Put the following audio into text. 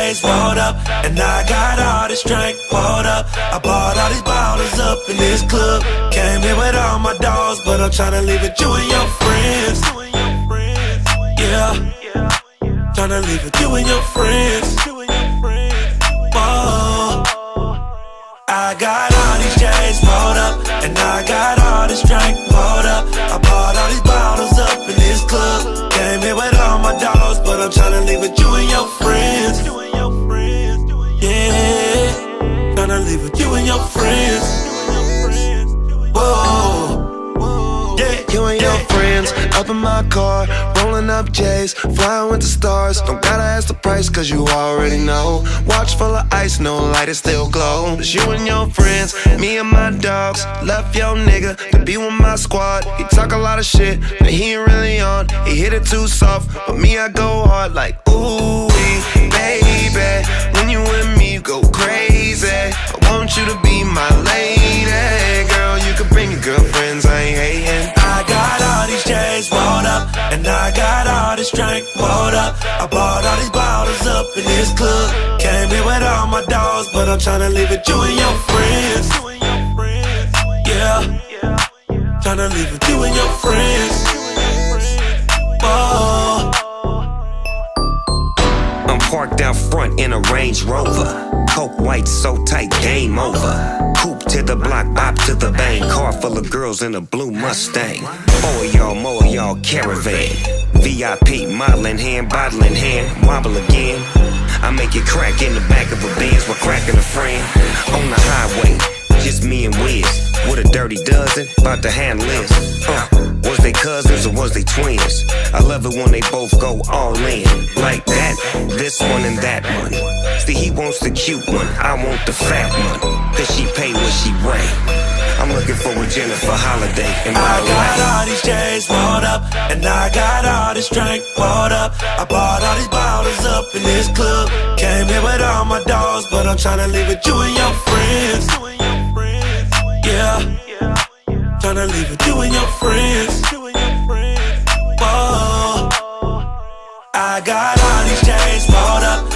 J's rolled up, and I got all this drink poured up. I bought all these bottles up in this club. Came here with all my dogs, but I'm tryna leave it you and your friends. Yeah, tryna leave it you and your friends. Whoa. I got all these J's rolled up, and I got all this drink poured up. I bought all these bottles up in this club. Came here with all my dogs, but I'm tryna leave it you and your friends. Yeah, tryna leave it you and your friends. Whoa, yeah, You and your friends, up in my car, rolling up J's, flying with the stars. Don't gotta ask the price, cause you already know. Watch full of ice, no light, it still glow. It's you and your friends, me and my dogs. Left your nigga to be with my squad. He talk a lot of shit, but he ain't really on. He hit it too soft, but me, I go hard like ooh-wee, baby. When you with me, you go crazy. I want you to be my lady. Girl, you can bring your girlfriends, I ain't hating. I got all these J's rolled up, and I got all this drink poured up. I bought all these bottles up in this club. Came here with all my dogs, but I'm tryna leave it you and your friends. Yeah, tryna leave it you and your friends. Whoa. I'm parked out front in a Range Rover. Coke white so tight, game over. Coupe to the block, bop to the bang. Car full of girls in a blue Mustang. Four of y'all, more of y'all, caravan. VIP, model in hand, bottle in hand, wobble again. I make it crack in the back of a Benz while cracking a friend. On the highway, just me and Wiz. With a dirty dozen, about to handle this. Was they cousins or was they twins? I love it when they both go all in. Like that, this one and that one. See, he wants the cute one, I want the fat one. Cause she pay what she weigh. I'm looking for a Jennifer Holiday in my I got life. all these J's rolled up, and I got all this drink poured up. I bought all these bottles up in this club. Came here with all my dogs, but I'm tryna leave it you and your friends. Yeah, tryna leave it you and your friends. Whoa. I got all these J's rolled up,